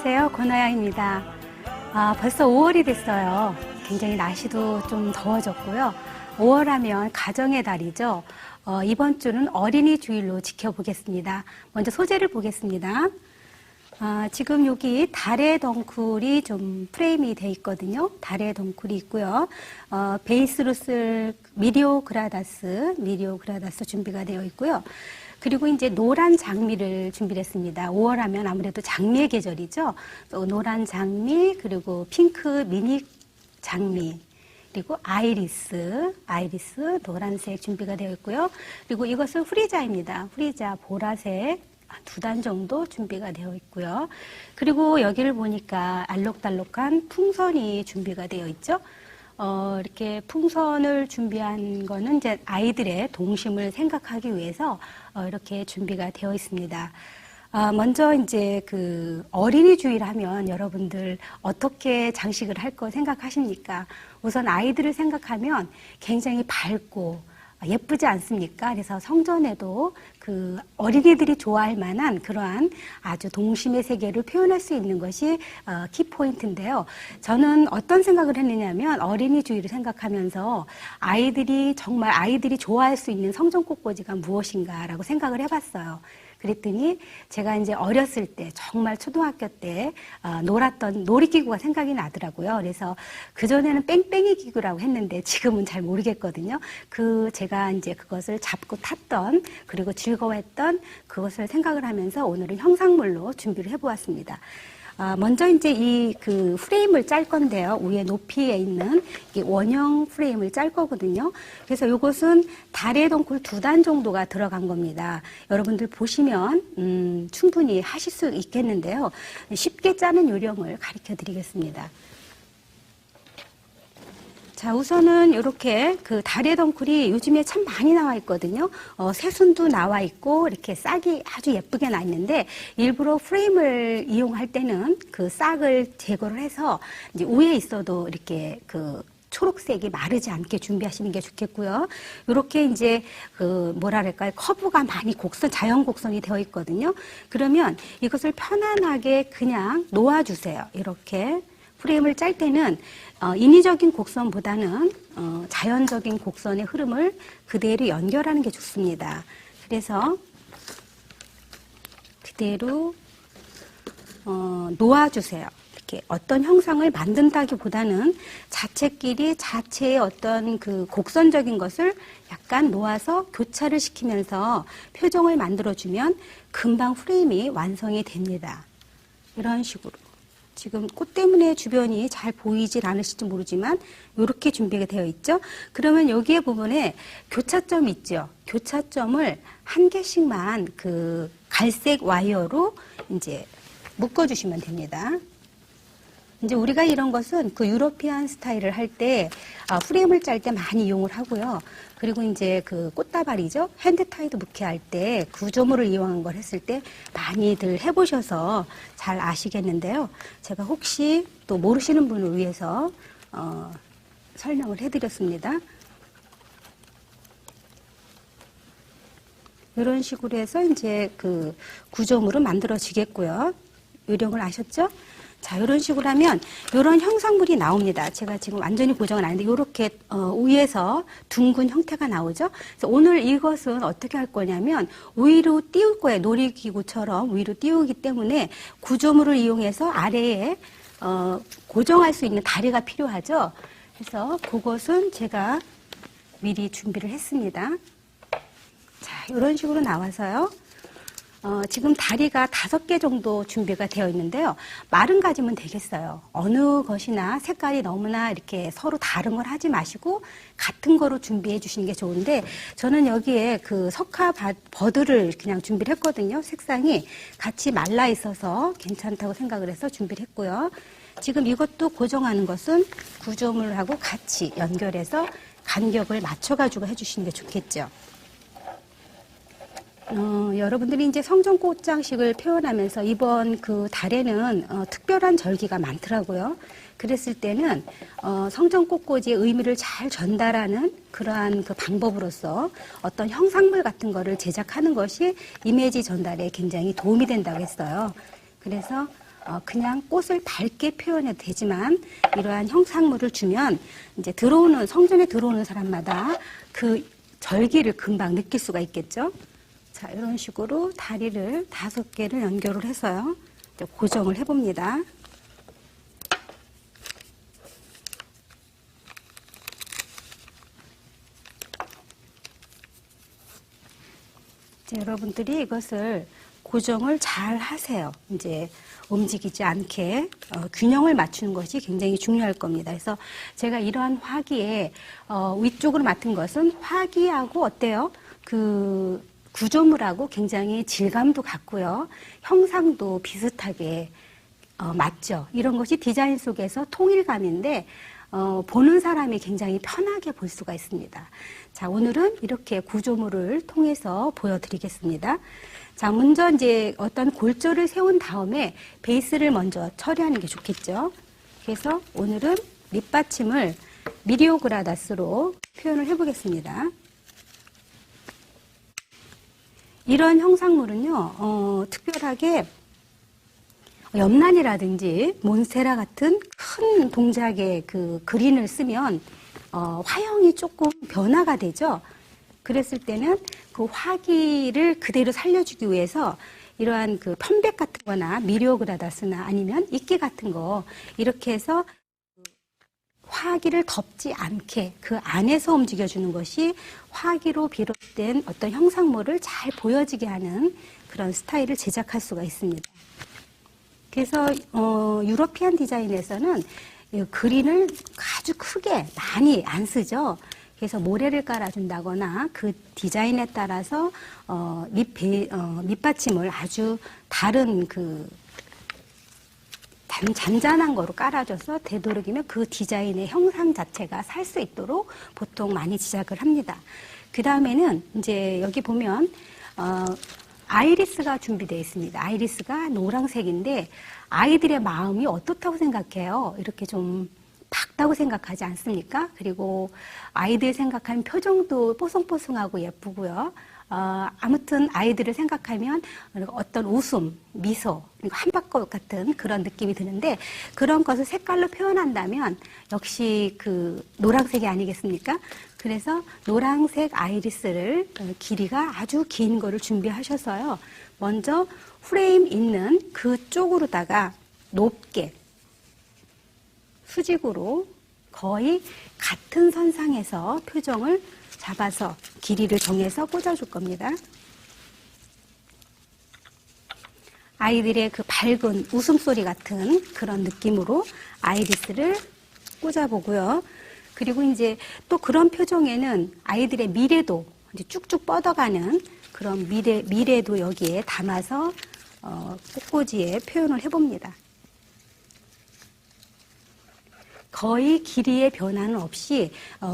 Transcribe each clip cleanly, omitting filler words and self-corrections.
안녕하세요. 권아야입니다. 벌써 5월이 됐어요. 굉장히 날씨도 좀 더워졌고요. 5월 하면 가정의 달이죠. 이번 주는 어린이 주일로 지켜보겠습니다. 먼저 소재를 보겠습니다. 지금 여기 달의 덩쿨이 좀 프레임이 돼 있거든요. 달의 덩쿨이 있고요. 베이스로 쓸 미리오 그라다스 준비가 되어 있고요. 그리고 이제 노란 장미를 준비를 했습니다. 5월 하면 아무래도 장미의 계절이죠. 또 노란 장미, 그리고 핑크 미니 장미, 그리고 아이리스 노란색 준비가 되어 있고요. 그리고 이것은 후리자입니다. 후리자 보라색 2단 정도 준비가 되어 있고요. 그리고 여기를 보니까 알록달록한 풍선이 준비가 되어 있죠. 이렇게 풍선을 준비한 거는 이제 아이들의 동심을 생각하기 위해서 이렇게 준비가 되어 있습니다. 먼저 이제 그 어린이 주일 하면 여러분들 어떻게 장식을 할 거 생각하십니까? 우선 아이들을 생각하면 굉장히 밝고 예쁘지 않습니까? 그래서 성전에도 그 어린이들이 좋아할 만한 그러한 아주 동심의 세계를 표현할 수 있는 것이 키포인트인데요. 저는 어떤 생각을 했느냐면 어린이 주일을 생각하면서 정말 아이들이 좋아할 수 있는 성전 꽃꽂이가 무엇인가라고 생각을 해봤어요. 그랬더니 제가 이제 어렸을 때 정말 초등학교 때 놀았던 놀이기구가 생각이 나더라고요. 그래서 그전에는 뺑뺑이 기구라고 했는데 지금은 잘 모르겠거든요. 제가 이제 그것을 잡고 탔던 그리고 즐거워했던 그것을 생각을 하면서 오늘은 형상물로 준비를 해보았습니다. 먼저 이제 그 프레임을 짤 건데요. 위에 높이에 있는 이 원형 프레임을 짤 거거든요. 그래서 이것은 달의 덩쿨 2단 정도가 들어간 겁니다. 여러분들 보시면 충분히 하실 수 있겠는데요. 쉽게 짜는 요령을 가르쳐 드리겠습니다. 자, 우선은 이렇게 그 달의 덩쿨이 요즘에 참 많이 나와 있거든요. 새순도 나와 있고 이렇게 싹이 아주 예쁘게 나 있는데 일부러 프레임을 이용할 때는 그 싹을 제거를 해서 이제 위에 있어도 이렇게 그 초록색이 마르지 않게 준비하시는 게 좋겠고요. 이렇게 이제 뭐랄까요, 커브가 많이 자연 곡선이 되어 있거든요. 그러면 이것을 편안하게 그냥 놓아주세요. 이렇게 프레임을 짤 때는 인위적인 곡선보다는 자연적인 곡선의 흐름을 그대로 연결하는 게 좋습니다. 그래서 그대로 놓아주세요. 이렇게 어떤 형상을 만든다기보다는 자체의 어떤 그 곡선적인 것을 약간 놓아서 교차를 시키면서 표정을 만들어주면 금방 프레임이 완성이 됩니다. 이런 식으로. 지금 꽃 때문에 주변이 잘 보이질 않으실지 모르지만 이렇게 준비가 되어 있죠. 그러면 여기에 부분에 교차점 있죠. 교차점을 한 개씩만 그 갈색 와이어로 이제 묶어주시면 됩니다. 이제 우리가 이런 것은 그 유러피안 스타일을 할 때 프레임을 짤 때 많이 이용을 하고요. 그리고 이제 그 꽃다발이죠. 핸드타이드 부케 할 때 구조물을 이용한 걸 했을 때 많이들 해보셔서 잘 아시겠는데요. 제가 혹시 또 모르시는 분을 위해서 설명을 해드렸습니다. 이런 식으로 해서 이제 그 구조물은 만들어지겠고요. 요령을 아셨죠? 자, 이런 식으로 하면 이런 형상물이 나옵니다. 제가 지금 완전히 고정은 아닌데 이렇게 위에서 둥근 형태가 나오죠. 그래서 오늘 이것은 어떻게 할 거냐면 위로 띄울 거예요. 놀이기구처럼 위로 띄우기 때문에 구조물을 이용해서 아래에 고정할 수 있는 다리가 필요하죠. 그래서 그것은 제가 미리 준비를 했습니다. 자, 이런 식으로 나와서요. 지금 다리가 5개 정도 준비가 되어 있는데요. 마른 가지면 되겠어요. 어느 것이나 색깔이 너무나 이렇게 서로 다른 걸 하지 마시고 같은 거로 준비해 주시는 게 좋은데 저는 여기에 그 석화 버드를 그냥 준비를 했거든요. 색상이 같이 말라 있어서 괜찮다고 생각을 해서 준비를 했고요. 지금 이것도 고정하는 것은 구조물하고 같이 연결해서 간격을 맞춰가지고 해주시는 게 좋겠죠. 여러분들이 이제 성전 꽃장식을 표현하면서 이번 그 달에는 특별한 절기가 많더라고요. 그랬을 때는 성전 꽃꽂이의 의미를 잘 전달하는 그러한 그 방법으로서 어떤 형상물 같은 거를 제작하는 것이 이미지 전달에 굉장히 도움이 된다고 했어요. 그래서 그냥 꽃을 밝게 표현해도 되지만 이러한 형상물을 주면 이제 성전에 들어오는 사람마다 그 절기를 금방 느낄 수가 있겠죠. 자, 이런 식으로 다리를 5개를 연결을 해서요. 이제 고정을 해봅니다. 이제 여러분들이 이것을 고정을 잘 하세요. 이제 움직이지 않게 균형을 맞추는 것이 굉장히 중요할 겁니다. 그래서 제가 이러한 화기에 위쪽으로 맡은 것은 화기하고 어때요? 그 구조물하고 굉장히 질감도 같고요. 형상도 비슷하게 맞죠. 이런 것이 디자인 속에서 통일감인데 보는 사람이 굉장히 편하게 볼 수가 있습니다. 자, 오늘은 이렇게 구조물을 통해서 보여드리겠습니다. 자, 먼저 이제 어떤 골조를 세운 다음에 베이스를 먼저 처리하는 게 좋겠죠. 그래서 오늘은 밑받침을 미리오그라다스로 표현을 해보겠습니다. 이런 형상물은요, 특별하게 염란이라든지 몬세라 같은 큰 동작의 그 그린을 쓰면 화형이 조금 변화가 되죠. 그랬을 때는 그 화기를 그대로 살려주기 위해서 이러한 그 편백 같은 거나 미리오그라다스나 아니면 이끼 같은 거 이렇게 해서 화기를 덮지 않게 그 안에서 움직여주는 것이 화기로 비롯된 어떤 형상물을 잘 보여지게 하는 그런 스타일을 제작할 수가 있습니다. 그래서 유러피안 디자인에서는 그린을 아주 크게 많이 안 쓰죠. 그래서 모래를 깔아준다거나 그 디자인에 따라서 밑받침을 아주 다른 그 잔잔한 거로 깔아줘서 되도록이면 그 디자인의 형상 자체가 살 수 있도록 보통 많이 제작을 합니다. 그 다음에는 이제 여기 보면 아이리스가 준비되어 있습니다. 아이리스가 노란색인데 아이들의 마음이 어떻다고 생각해요? 이렇게 좀 밝다고 생각하지 않습니까? 그리고 아이들 생각하면 표정도 뽀송뽀송하고 예쁘고요. 아무튼 아이들을 생각하면 어떤 웃음, 미소, 그리고 한박꽃 같은 그런 느낌이 드는데 그런 것을 색깔로 표현한다면 역시 그 노란색이 아니겠습니까? 그래서 노란색 아이리스를 길이가 아주 긴 거를 준비하셔서요. 먼저 프레임 있는 그쪽으로다가 높게 수직으로 거의 같은 선상에서 표정을 잡아서 길이를 정해서 꽂아줄 겁니다. 아이들의 그 밝은 웃음소리 같은 그런 느낌으로 아이리스를 꽂아보고요. 그리고 이제 또 그런 표정에는 아이들의 미래도 이제 쭉쭉 뻗어가는 그런 미래도 여기에 담아서 꽃꽂이에 표현을 해봅니다. 거의 길이의 변화는 없이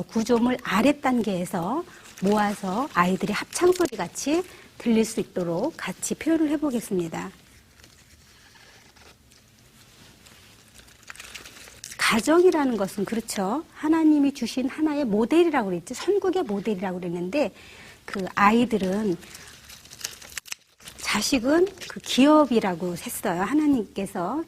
구조물 아래 단계에서 모아서 아이들의 합창소리 같이 들릴 수 있도록 같이 표현을 해보겠습니다. 가정이라는 것은 그렇죠. 하나님이 주신 하나의 모델이라고 그랬죠. 선국의 모델이라고 그랬는데 그 아이들은 자식은 그 기업이라고 했어요. 하나님께서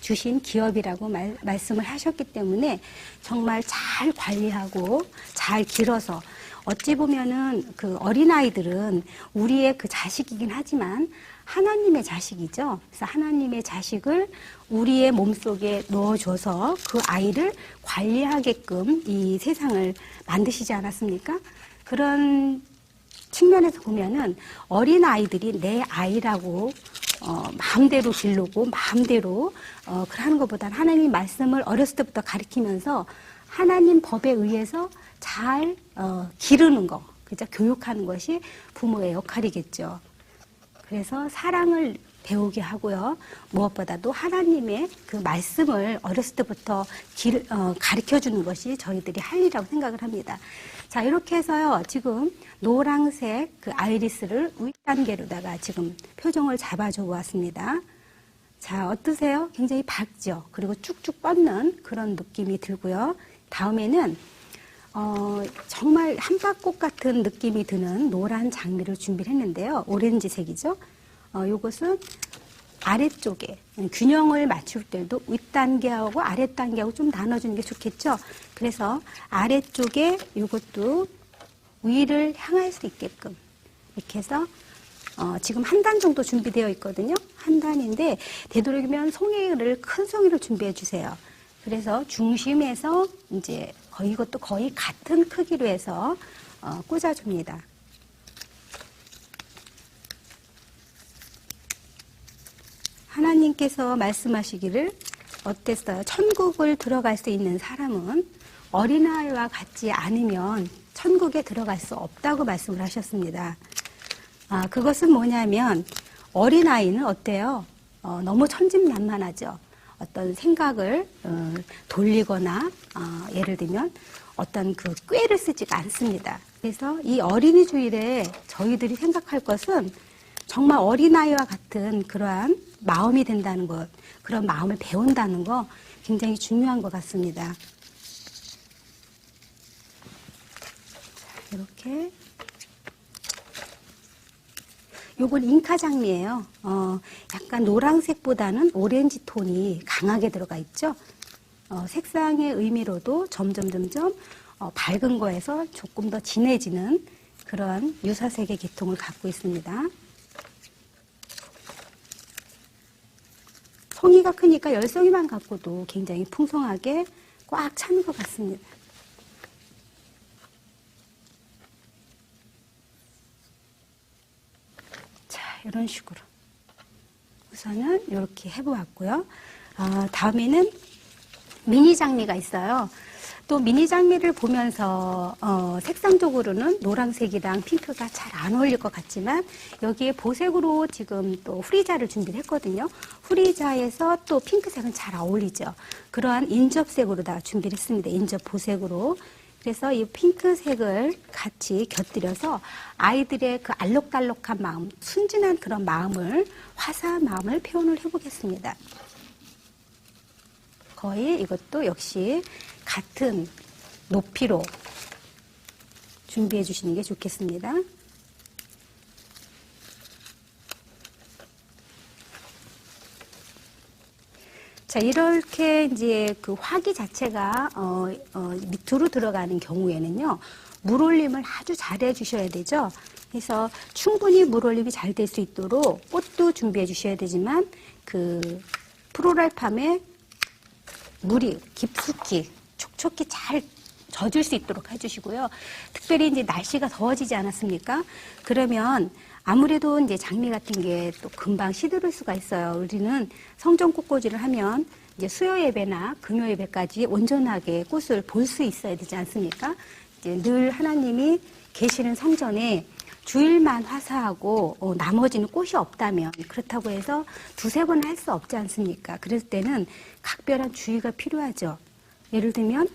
주신 기업이라고 말씀을 하셨기 때문에 정말 잘 관리하고 잘 길어서 어찌 보면은 그 어린아이들은 우리의 그 자식이긴 하지만 하나님의 자식이죠. 그래서 하나님의 자식을 우리의 몸속에 넣어줘서 그 아이를 관리하게끔 이 세상을 만드시지 않았습니까? 그런 측면에서 보면은 어린아이들이 내 아이라고 마음대로 기르고 마음대로 하는 것보다는 하나님 말씀을 어렸을 때부터 가르치면서 하나님 법에 의해서 잘 기르는 거, 그죠? 교육하는 것이 부모의 역할이겠죠. 그래서 사랑을 배우게 하고요. 무엇보다도 하나님의 그 말씀을 어렸을 때부터 가르쳐 주는 것이 저희들이 할 일이라고 생각을 합니다. 자, 이렇게 해서요. 지금 노란색 그 아이리스를 윗단계로다가 지금 표정을 잡아줘 왔습니다. 자, 어떠세요? 굉장히 밝죠? 그리고 쭉쭉 뻗는 그런 느낌이 들고요. 다음에는 정말 한박꽃 같은 느낌이 드는 노란 장미를 준비를 했는데요. 오렌지색이죠. 요것은 아래쪽에 균형을 맞출 때도 윗단계하고 아랫단계하고 좀 나눠주는 게 좋겠죠. 그래서 아래쪽에 이것도 위를 향할 수 있게끔 이렇게 해서 지금 한 단 정도 준비되어 있거든요. 한 단인데 되도록이면 송이를 큰 송이를 준비해 주세요. 그래서 중심에서 이제 이것도 거의 같은 크기로 해서 꽂아줍니다. 하나님께서 말씀하시기를 어땠어요? 천국을 들어갈 수 있는 사람은 어린아이와 같지 않으면 천국에 들어갈 수 없다고 말씀을 하셨습니다. 그것은 뭐냐면 어린아이는 어때요? 너무 천진난만하죠. 어떤 생각을 돌리거나 예를 들면 어떤 그 꾀를 쓰지가 않습니다. 그래서 이 어린이 주일에 저희들이 생각할 것은 정말 어린아이와 같은 그러한 마음이 된다는 것, 그런 마음을 배운다는 거 굉장히 중요한 것 같습니다. 자, 이렇게. 요건 잉카 장미예요. 약간 노란색보다는 오렌지 톤이 강하게 들어가 있죠. 색상의 의미로도 점점 밝은 거에서 조금 더 진해지는 그런 유사색의 계통을 갖고 있습니다. 송이가 크니까 10송이만 갖고도 굉장히 풍성하게 꽉 찬 것 같습니다. 자, 이런 식으로 우선은 이렇게 해보았고요. 다음에는 미니 장미가 있어요. 또 미니 장미를 보면서 색상적으로는 노란색이랑 핑크가 잘 안 어울릴 것 같지만 여기에 보색으로 지금 또 후리자를 준비를 했거든요. 후리자에서 또 핑크색은 잘 어울리죠. 그러한 인접색으로 다 준비를 했습니다. 인접 보색으로. 그래서 이 핑크색을 같이 곁들여서 아이들의 그 알록달록한 마음, 순진한 그런 마음을, 화사한 마음을 표현을 해보겠습니다. 거의 이것도 역시 같은 높이로 준비해 주시는 게 좋겠습니다. 자, 이렇게 이제 그 화기 자체가 밑으로 들어가는 경우에는요, 물올림을 아주 잘 해주셔야 되죠. 그래서 충분히 물올림이 잘 될 수 있도록 꽃도 준비해 주셔야 되지만 그 프로랄팜에 물이 깊숙이 촉촉히 잘 젖을 수 있도록 해주시고요. 특별히 이제 날씨가 더워지지 않았습니까? 그러면 아무래도 이제 장미 같은 게 또 금방 시들을 수가 있어요. 우리는 성전 꽃꽂이를 하면 이제 수요 예배나 금요 예배까지 온전하게 꽃을 볼 수 있어야 되지 않습니까? 이제 늘 하나님이 계시는 성전에 주일만 화사하고 나머지는 꽃이 없다면 그렇다고 해서 두세 번 할 수 없지 않습니까? 그럴 때는 각별한 주의가 필요하죠. 예를 들면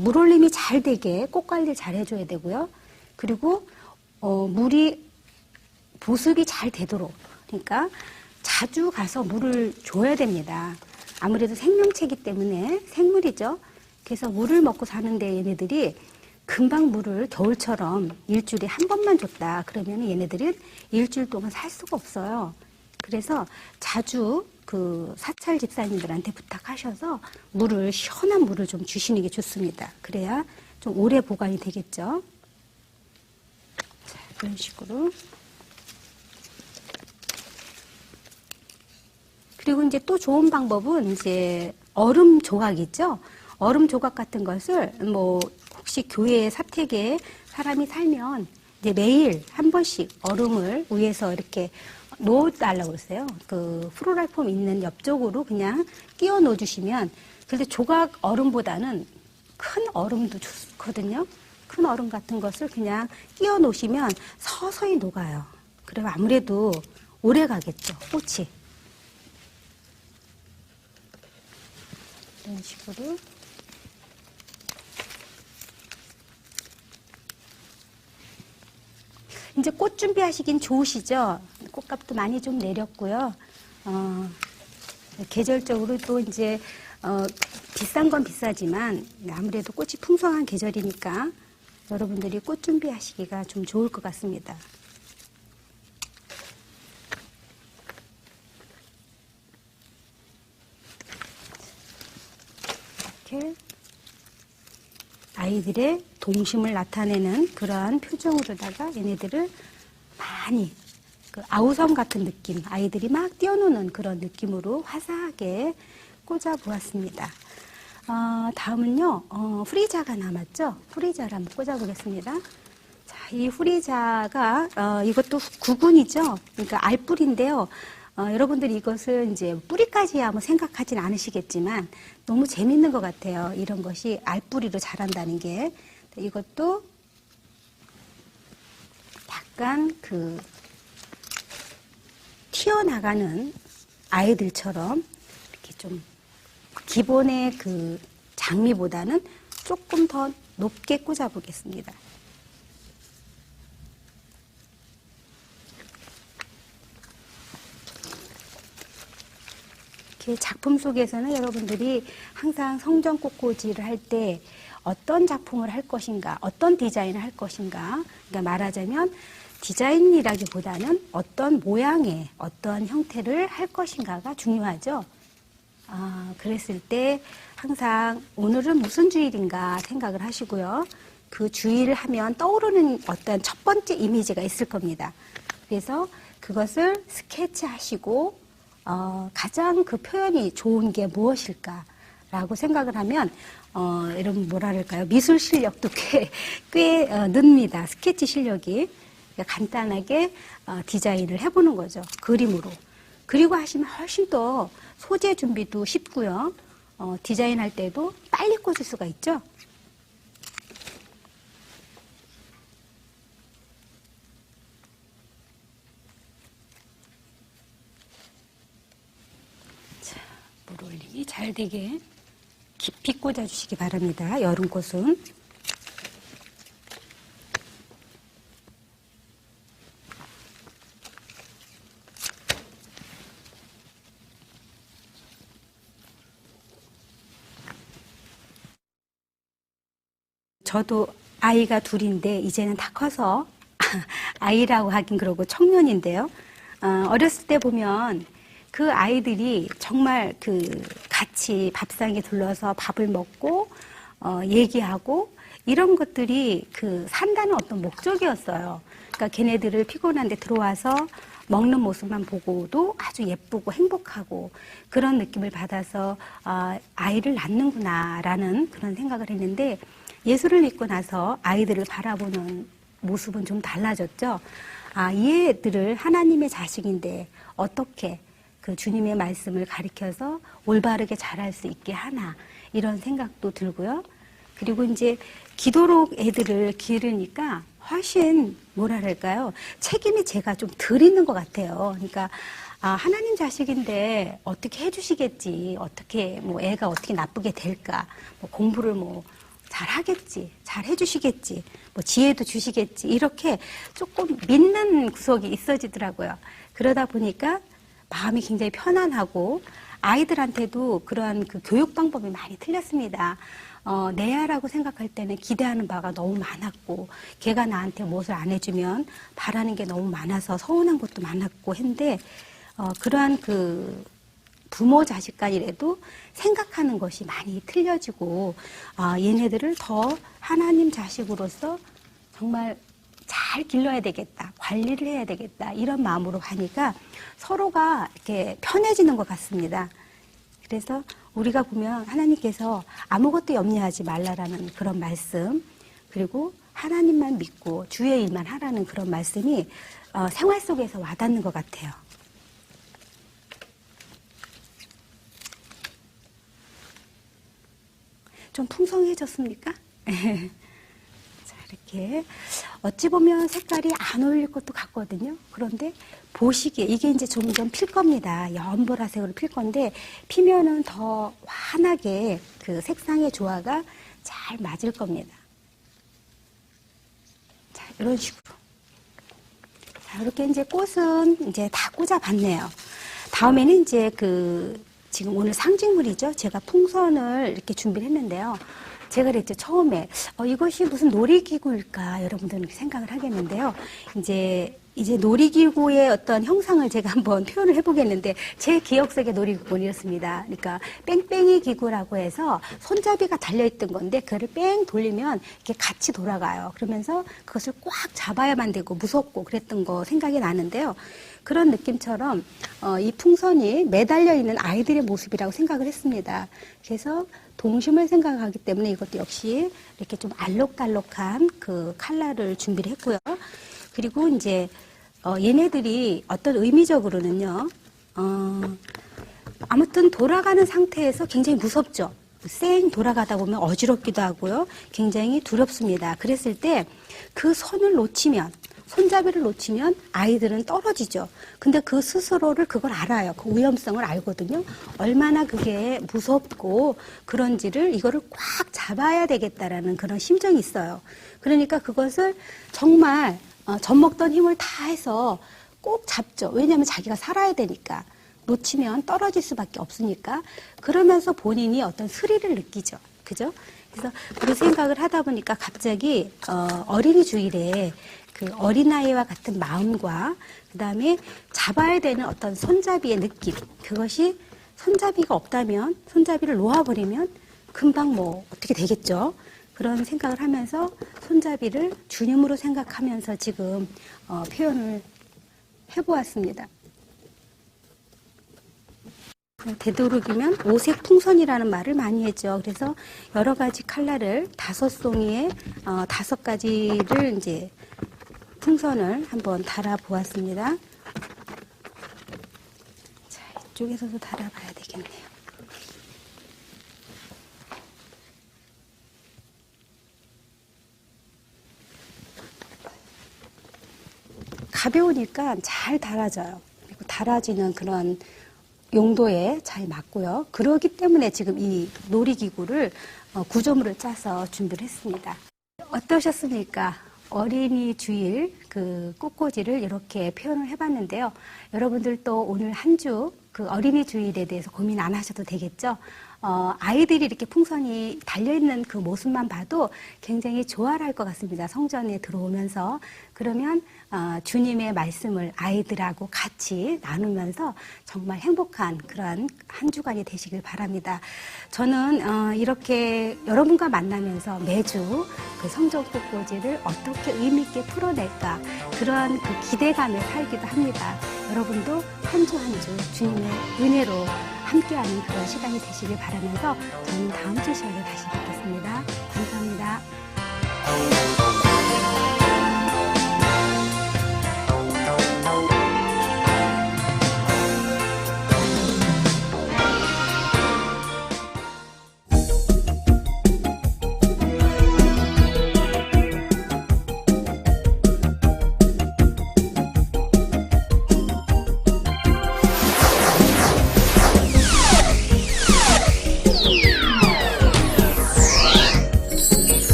물올림이 잘 되게 꽃 관리를 잘 해줘야 되고요. 그리고 물이 보습이 잘 되도록, 그러니까 자주 가서 물을 줘야 됩니다. 아무래도 생명체이기 때문에 생물이죠. 그래서 물을 먹고 사는데 얘네들이 금방 물을 겨울처럼 일주일에 한 번만 줬다 그러면 얘네들은 일주일 동안 살 수가 없어요. 그래서 자주 그 사찰 집사님들한테 부탁하셔서 물을, 시원한 물을 좀 주시는 게 좋습니다. 그래야 좀 오래 보관이 되겠죠. 자, 이런 식으로. 그리고 이제 또 좋은 방법은 이제 얼음 조각 있죠? 얼음 조각 같은 것을 뭐 혹시 교회 사택에 사람이 살면 이제 매일 한 번씩 얼음을 위에서 이렇게 놓아달라고 그랬어요. 그 프로랄폼 있는 옆쪽으로 그냥 끼워 놓아주시면, 근데 조각 얼음보다는 큰 얼음도 좋거든요. 큰 얼음 같은 것을 그냥 끼워 놓으시면 서서히 녹아요. 그러면 아무래도 오래 가겠죠, 꽃이. 이런 식으로. 이제 꽃 준비하시긴 좋으시죠? 꽃값도 많이 좀 내렸고요. 계절적으로 또 이제, 비싼 건 비싸지만 아무래도 꽃이 풍성한 계절이니까 여러분들이 꽃 준비하시기가 좀 좋을 것 같습니다. 이렇게 아이들의 동심을 나타내는 그러한 표정으로다가 얘네들을 많이 그 아우성 같은 느낌, 아이들이 막 뛰어노는 그런 느낌으로 화사하게 꽂아 보았습니다. 다음은요, 후리자가 남았죠? 후리자를 한번 꽂아 보겠습니다. 자, 이 후리자가, 이것도 구근이죠? 그러니까 알뿌리인데요. 여러분들이 이것을 이제 뿌리까지 한번 생각하진 않으시겠지만 너무 재밌는 것 같아요. 이런 것이 알뿌리로 자란다는 게. 이것도 약간 그 튀어나가는 아이들처럼 이렇게 좀 기본의 그 장미보다는 조금 더 높게 꽂아 보겠습니다. 이렇게 작품 속에서는 여러분들이 항상 성전 꽃꽂이를 할 때 어떤 작품을 할 것인가, 어떤 디자인을 할 것인가, 그러니까 말하자면 디자인이라기보다는 어떤 모양의 어떤 형태를 할 것인가가 중요하죠. 그랬을 때 항상 오늘은 무슨 주일인가 생각을 하시고요. 그 주일을 하면 떠오르는 어떤 첫 번째 이미지가 있을 겁니다. 그래서 그것을 스케치하시고 가장 그 표현이 좋은 게 무엇일까라고 생각을 하면 여러분 뭐라 그럴까요? 미술 실력도 꽤 늡니다. 스케치 실력이. 간단하게 디자인을 해보는 거죠. 그림으로. 그리고 하시면 훨씬 더 소재 준비도 쉽고요. 디자인할 때도 빨리 꽂을 수가 있죠. 자, 물 올림이 잘 되게 깊이 꽂아주시기 바랍니다. 여름꽃은. 저도 아이가 둘인데 이제는 다 커서 아이라고 하긴 그러고 청년인데요. 어렸을 때 보면 그 아이들이 정말 그 같이 밥상에 둘러서 밥을 먹고 얘기하고 이런 것들이 그 산다는 어떤 목적이었어요. 그러니까 걔네들을 피곤한데 들어와서 먹는 모습만 보고도 아주 예쁘고 행복하고 그런 느낌을 받아서 아이를 낳는구나라는 그런 생각을 했는데 예수를 믿고 나서 아이들을 바라보는 모습은 좀 달라졌죠. 이 애들을 하나님의 자식인데 어떻게 그 주님의 말씀을 가리켜서 올바르게 자랄 수 있게 하나 이런 생각도 들고요. 그리고 이제 기도로 애들을 기르니까 훨씬 뭐랄까요? 책임이 제가 좀 덜 있는 것 같아요. 그러니까 하나님 자식인데 어떻게 해주시겠지? 어떻게 뭐 애가 어떻게 나쁘게 될까? 뭐 공부를 뭐 잘 하겠지, 잘 해주시겠지, 뭐 지혜도 주시겠지, 이렇게 조금 믿는 구석이 있어지더라고요. 그러다 보니까 마음이 굉장히 편안하고 아이들한테도 그러한 그 교육 방법이 많이 틀렸습니다. 내 아라고 생각할 때는 기대하는 바가 너무 많았고 걔가 나한테 무엇을 안 해주면 바라는 게 너무 많아서 서운한 것도 많았고 했는데 그러한 그 부모 자식 간이라도 생각하는 것이 많이 틀려지고 얘네들을 더 하나님 자식으로서 정말 잘 길러야 되겠다, 관리를 해야 되겠다 이런 마음으로 하니까 서로가 이렇게 편해지는 것 같습니다. 그래서 우리가 보면 하나님께서 아무것도 염려하지 말라라는 그런 말씀, 그리고 하나님만 믿고 주의 일만 하라는 그런 말씀이 생활 속에서 와닿는 것 같아요. 좀 풍성해졌습니까? 자, 이렇게 어찌 보면 색깔이 안 어울릴 것도 같거든요. 그런데 보시기에 이게 이제 점점 필 겁니다. 연보라색으로 필 건데 피면은 더 환하게 그 색상의 조화가 잘 맞을 겁니다. 자, 이런 식으로. 자, 이렇게 이제 꽃은 이제 다 꽂아봤네요. 다음에는 이제 지금 오늘 상징물이죠. 제가 풍선을 이렇게 준비를 했는데요. 제가 그랬죠. 처음에 이것이 무슨 놀이기구일까 여러분들은 생각을 하겠는데요. 이제 이제 놀이기구의 어떤 형상을 제가 한번 표현을 해보겠는데, 제 기억 속의 놀이기구는 이렇습니다. 그러니까 뺑뺑이 기구라고 해서 손잡이가 달려있던 건데 그거를 뺑 돌리면 이렇게 같이 돌아가요. 그러면서 그것을 꽉 잡아야만 되고 무섭고 그랬던 거 생각이 나는데요. 그런 느낌처럼 이 풍선이 매달려 있는 아이들의 모습이라고 생각을 했습니다. 그래서 동심을 생각하기 때문에 이것도 역시 이렇게 좀 알록달록한 그 컬러를 준비를 했고요. 그리고 이제 얘네들이 어떤 의미적으로는요, 아무튼 돌아가는 상태에서 굉장히 무섭죠. 쌩 돌아가다 보면 어지럽기도 하고요. 굉장히 두렵습니다. 그랬을 때 그 손을 놓치면, 손잡이를 놓치면 아이들은 떨어지죠. 근데 그 스스로를 그걸 알아요. 그 위험성을 알거든요. 얼마나 그게 무섭고 그런지를 이거를 꽉 잡아야 되겠다라는 그런 심정이 있어요. 그러니까 그것을 정말 젖먹던 힘을 다해서 꼭 잡죠. 왜냐하면 자기가 살아야 되니까. 놓치면 떨어질 수밖에 없으니까. 그러면서 본인이 어떤 스릴을 느끼죠. 그죠? 그래서 그 생각을 하다 보니까 갑자기 어린이 주일에 그 어린아이와 같은 마음과 그다음에 잡아야 되는 어떤 손잡이의 느낌, 그것이 손잡이가 없다면, 손잡이를 놓아버리면 금방 뭐 어떻게 되겠죠. 그런 생각을 하면서 손잡이를 주님으로 생각하면서 지금 표현을 해보았습니다. 되도록이면 오색 풍선이라는 말을 많이 했죠. 그래서 여러 가지 컬러를 5송이에 5가지를 이제 풍선을 한번 달아 보았습니다. 자, 이쪽에서도 달아봐야 되겠네요. 가벼우니까 잘 달아져요. 그리고 달아지는 그런 용도에 잘 맞고요. 그러기 때문에 지금 이 놀이기구를 구조물을 짜서 준비를 했습니다. 어떠셨습니까? 어린이 주일 그 꽃꽂이를 이렇게 표현을 해봤는데요. 여러분들도 오늘 한 주 그 어린이 주일에 대해서 고민 안 하셔도 되겠죠? 아이들이 이렇게 풍선이 달려있는 그 모습만 봐도 굉장히 좋아할 것 같습니다. 성전에 들어오면서. 그러면 주님의 말씀을 아이들하고 같이 나누면서 정말 행복한 그런 한 주간이 되시길 바랍니다. 저는 이렇게 여러분과 만나면서 매주 그 성전 꽃꽂이를 어떻게 의미 있게 풀어낼까, 그런 그 기대감에 살기도 합니다. 여러분도 한 주 한 주 주님의 은혜로 함께하는 그런 시간이 되시길 바라면서 저는 다음 주 시간에 다시 뵙겠습니다. 감사합니다.